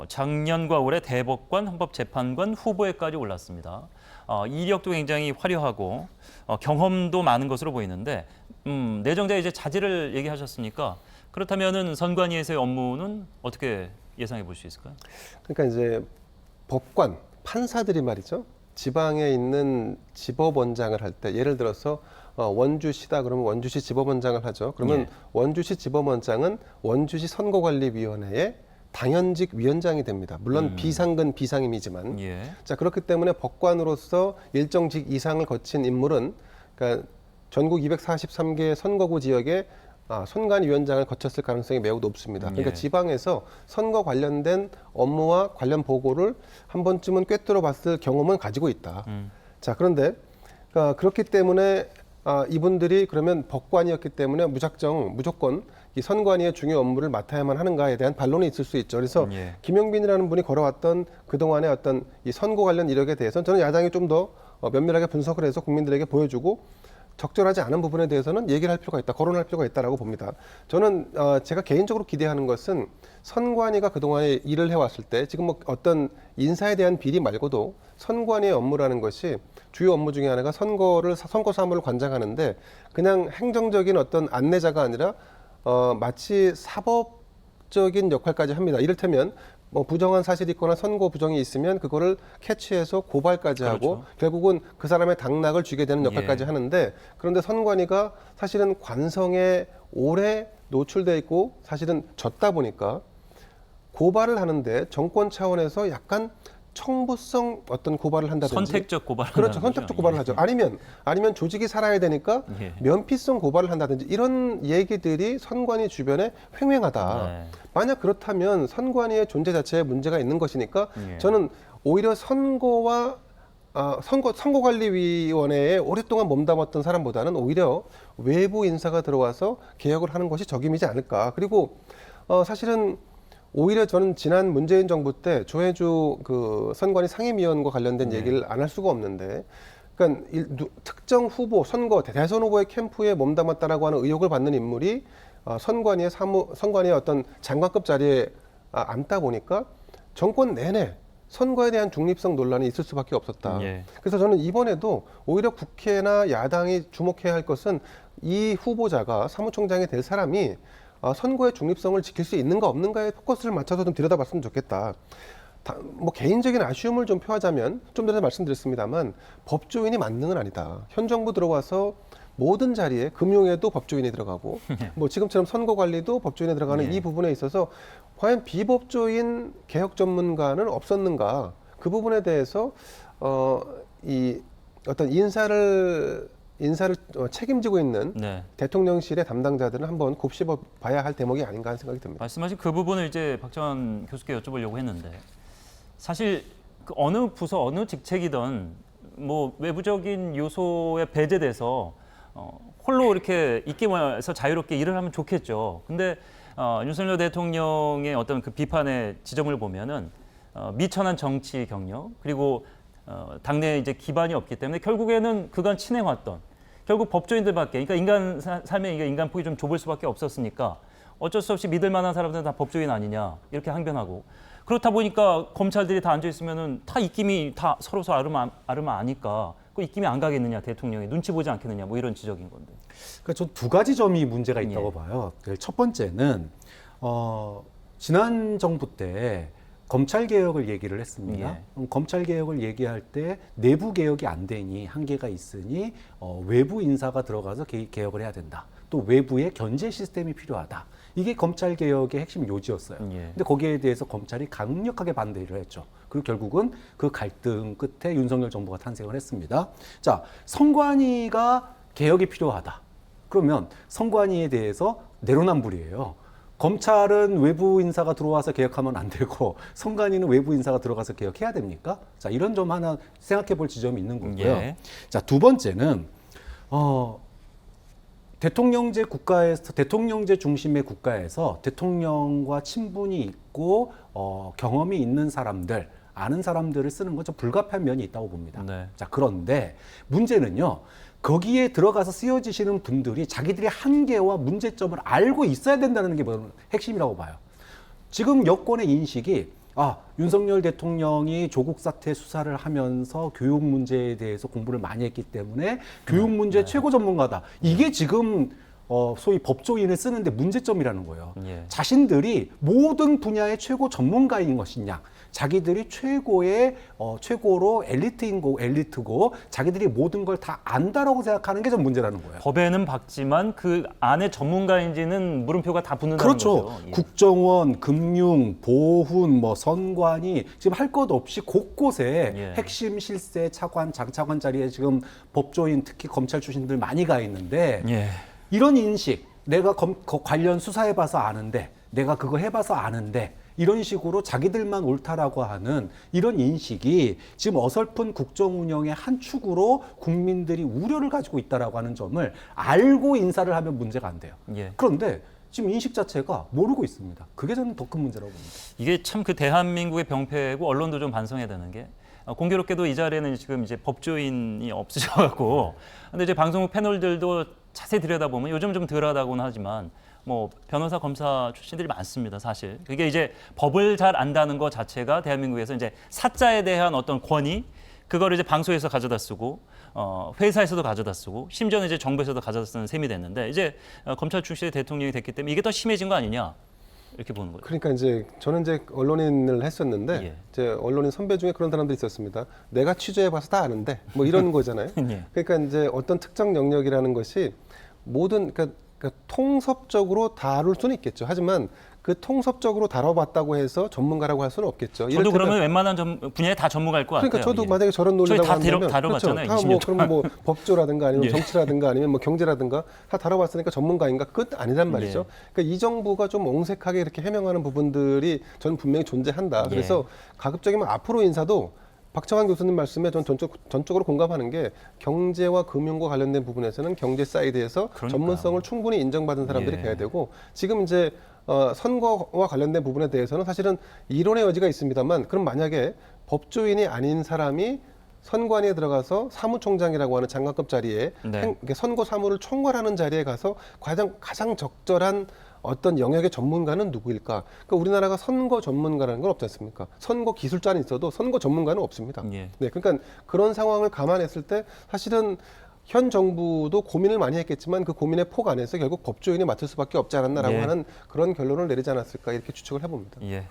작년과 올해 대법관, 헌법재판관 후보에까지 올랐습니다. 이력도 굉장히 화려하고 경험도 많은 것으로 보이는데 내정자 이제 자질을 얘기하셨으니까 그렇다면은 선관위에서의 업무는 어떻게 예상해 볼 수 있을까요? 그러니까 이제 법관, 판사들이 말이죠. 지방에 있는 지법원장을 할 때 예를 들어서 원주시다 그러면 원주시 지법원장을 하죠. 그러면 예. 원주시 지법원장은 원주시 선거관리위원회의 당연직 위원장이 됩니다. 물론 비상근 비상임이지만 예. 자 그렇기 때문에 법관으로서 일정직 이상을 거친 인물은 그러니까 전국 243개 선거구 지역에 선관위원장을 거쳤을 가능성이 매우 높습니다. 그러니까 예. 지방에서 선거 관련된 업무와 관련 보고를 한 번쯤은 꿰뚫어 봤을 경험은 가지고 있다. 자 그런데 그렇기 때문에 이분들이 그러면 법관이었기 때문에 무조건 이 선관위의 중요 업무를 맡아야만 하는가에 대한 반론이 있을 수 있죠. 그래서 예. 김용빈이라는 분이 걸어왔던 그동안의 어떤 이 선거 관련 이력에 대해서는 저는 야당이 좀 더 면밀하게 분석을 해서 국민들에게 보여주고 적절하지 않은 부분에 대해서는 얘기를 할 필요가 있다, 거론할 필요가 있다라고 봅니다. 저는 제가 개인적으로 기대하는 것은 선관위가 그동안에 일을 해왔을 때 지금 뭐 어떤 인사에 대한 비리 말고도 선관위의 업무라는 것이 주요 업무 중에 하나가 선거 사무를 관장하는데 그냥 행정적인 어떤 안내자가 아니라 마치 사법적인 역할까지 합니다. 이를테면 뭐 부정한 사실이 있거나 선거 부정이 있으면 그거를 캐치해서 고발까지 하고 그렇죠. 결국은 그 사람의 당락을 쥐게 되는 역할까지 예. 하는데 그런데 선관위가 사실은 관성에 오래 노출돼 있고 사실은 졌다 보니까 고발을 하는데 정권 차원에서 약간 청부성 어떤 고발을 한다든지 선택적 고발을 그렇죠. 하는 선택적 거죠. 고발을 예. 하죠. 아니면 조직이 살아야 되니까 예. 면피성 고발을 한다든지 이런 얘기들이 선관위 주변에 횡행하다. 네. 만약 그렇다면 선관위의 존재 자체에 문제가 있는 것이니까 예. 저는 오히려 선거관리위원회에 오랫동안 몸담았던 사람보다는 오히려 외부 인사가 들어와서 개혁을 하는 것이 적임이지 않을까. 그리고 사실은 오히려 저는 지난 문재인 정부 때 조혜주 그 선관위 상임위원과 관련된 네. 얘기를 안 할 수가 없는데, 그러니까 특정 후보 대선 후보의 캠프에 몸담았다라고 하는 의혹을 받는 인물이 선관위의 어떤 장관급 자리에 앉다 보니까 정권 내내 선거에 대한 중립성 논란이 있을 수밖에 없었다. 예. 그래서 저는 이번에도 오히려 국회나 야당이 주목해야 할 것은 이 후보자가 사무총장이 될 사람이 선거의 중립성을 지킬 수 있는가 없는가에 포커스를 맞춰서 좀 들여다봤으면 좋겠다. 뭐 개인적인 아쉬움을 좀 표하자면 좀 전에 말씀드렸습니다만 법조인이 만능은 아니다. 현 정부 들어와서 모든 자리에 금융에도 법조인이 들어가고 뭐 지금처럼 선거관리도 법조인이 들어가는 예. 이 부분에 있어서 과연 비법조인 개혁 전문가는 없었는가 그 부분에 대해서 이 어떤 인사를 책임지고 있는 네. 대통령실의 담당자들은 한번 곱씹어 봐야 할 대목이 아닌가 하는 생각이 듭니다. 말씀하신 그 부분을 이제 박정환 교수께 여쭤보려고 했는데 사실 그 어느 부서 어느 직책이든 뭐 외부적인 요소에 배제돼서 홀로 이렇게 입김해서 자유롭게 일을 하면 좋겠죠. 근데 윤석열 대통령의 어떤 그 비판의 지점을 보면은 미천한 정치 경력 그리고 당내 이제 기반이 없기 때문에 결국에는 그간 친해왔던 결국 법조인들밖에 그러니까 인간 삶의 인간 폭이 좀 좁을 수밖에 없었으니까 어쩔 수 없이 믿을 만한 사람들은 다 법조인 아니냐 이렇게 항변하고 그렇다 보니까 검찰들이 다 앉아 있으면은 다 입김이 다 서로 아르마 아니까 그 입김이 안 가겠느냐 대통령이 눈치 보지 않겠느냐 뭐 이런 지적인 건데. 그러니까 전 두 가지 점이 문제가 있다고 예. 봐요. 첫 번째는 지난 정부 때 검찰 개혁을 얘기를 했습니다. 예. 그럼 검찰 개혁을 얘기할 때 내부 개혁이 안 되니 한계가 있으니 외부 인사가 들어가서 개혁을 해야 된다. 또 외부의 견제 시스템이 필요하다. 이게 검찰 개혁의 핵심 요지였어요. 예. 근데 거기에 대해서 검찰이 강력하게 반대를 했죠. 그리고 결국은 그 갈등 끝에 윤석열 정부가 탄생을 했습니다. 자, 선관위가 개혁이 필요하다. 그러면 선관위에 대해서 내로남불이에요. 검찰은 외부 인사가 들어와서 개혁하면 안 되고 선관위는 외부 인사가 들어가서 개혁해야 됩니까? 자, 이런 점 하나 생각해 볼 지점이 있는 거고요. 예. 자, 두 번째는 대통령제 중심의 국가에서 대통령과 친분이 있고 경험이 있는 사람들, 아는 사람들을 쓰는 건 좀 불가피한 면이 있다고 봅니다. 네. 자, 그런데 문제는요. 거기에 들어가서 쓰여지시는 분들이 자기들의 한계와 문제점을 알고 있어야 된다는 게 핵심이라고 봐요. 지금 여권의 인식이 윤석열 대통령이 조국 사태 수사를 하면서 교육 문제에 대해서 공부를 많이 했기 때문에 교육 문제 최고 전문가다. 이게 지금 소위 법조인을 쓰는데 문제점이라는 거예요. 예. 자신들이 모든 분야의 최고 전문가인 것이냐, 자기들이 최고로 엘리트고 자기들이 모든 걸 다 안다라고 생각하는 게 좀 문제라는 거예요. 법에는 박지만 그 안에 전문가인지는 물음표가 다 붙는다는 그렇죠. 거죠. 예. 국정원, 금융, 보훈, 선관위 지금 할 것 없이 곳곳에 예. 핵심 실세 차관, 장차관 자리에 지금 법조인 특히 검찰 출신들 많이 가 있는데 예. 이런 인식, 내가 관련 수사해봐서 아는데, 내가 그거 해봐서 아는데, 이런 식으로 자기들만 옳다라고 하는 이런 인식이 지금 어설픈 국정 운영의 한 축으로 국민들이 우려를 가지고 있다라고 하는 점을 알고 인사를 하면 문제가 안 돼요. 예. 그런데 지금 인식 자체가 모르고 있습니다. 그게 저는 더 큰 문제라고 봅니다. 이게 참 그 대한민국의 병폐고 언론도 좀 반성해야 되는 게 공교롭게도 이 자리에는 지금 이제 법조인이 없으셔갖고 근데 이제 방송국 패널들도 자세히 들여다보면 요즘 좀 덜하다고는 하지만 뭐 변호사 검사 출신들이 많습니다. 사실 그게 이제 법을 잘 안다는 것 자체가 대한민국에서 이제 사자에 대한 어떤 권위 그거를 이제 방송에서 가져다 쓰고 회사에서도 가져다 쓰고 심지어는 이제 정부에서도 가져다 쓰는 셈이 됐는데 이제 검찰 출신의 대통령이 됐기 때문에 이게 더 심해진 거 아니냐 이렇게 보는 거죠. 그러니까 이제 저는 이제 언론인을 했었는데 예. 이제 언론인 선배 중에 그런 사람들이 있었습니다. 내가 취재해봐서 다 아는데 뭐 이런 거잖아요. 예. 그러니까 이제 어떤 특정 영역이라는 것이 모든 그러니까 통섭적으로 다룰 수는 있겠죠. 하지만 그 통섭적으로 다뤄봤다고 해서 전문가라고 할 수는 없겠죠. 저도 그러면 웬만한 분야에 다 전문가일 것 그러니까 같아요. 저도 예. 만약에 저런 저희 논리라고 다 한다면 다뤄봤잖아요. 그렇죠. 20년 그럼 뭐 법조라든가 아니면 예. 정치라든가 아니면 뭐 경제라든가 다 다뤄봤으니까 전문가인가? 그것 아니란 말이죠. 예. 그러니까 이 정부가 좀 옹색하게 이렇게 해명하는 부분들이 저는 분명히 존재한다. 예. 그래서 가급적이면 앞으로 인사도 박정환 교수님 말씀에 전 전적으로 공감하는 게 경제와 금융과 관련된 부분에서는 경제 사이드에서 그러니까요. 전문성을 충분히 인정받은 사람들이 예. 돼야 되고 지금 이제 선거와 관련된 부분에 대해서는 사실은 이론의 여지가 있습니다만 그럼 만약에 법조인이 아닌 사람이 선관위에 들어가서 사무총장이라고 하는 장관급 자리에 네. 선거 사무를 총괄하는 자리에 가서 가장 적절한 어떤 영역의 전문가는 누구일까? 그러니까 우리나라가 선거 전문가라는 건 없지 않습니까? 선거 기술자는 있어도 선거 전문가는 없습니다. 예. 네, 그러니까 그런 상황을 감안했을 때 사실은 현 정부도 고민을 많이 했겠지만 그 고민의 폭 안에서 결국 법조인이 맡을 수밖에 없지 않았나라고 예. 하는 그런 결론을 내리지 않았을까 이렇게 추측을 해봅니다. 예.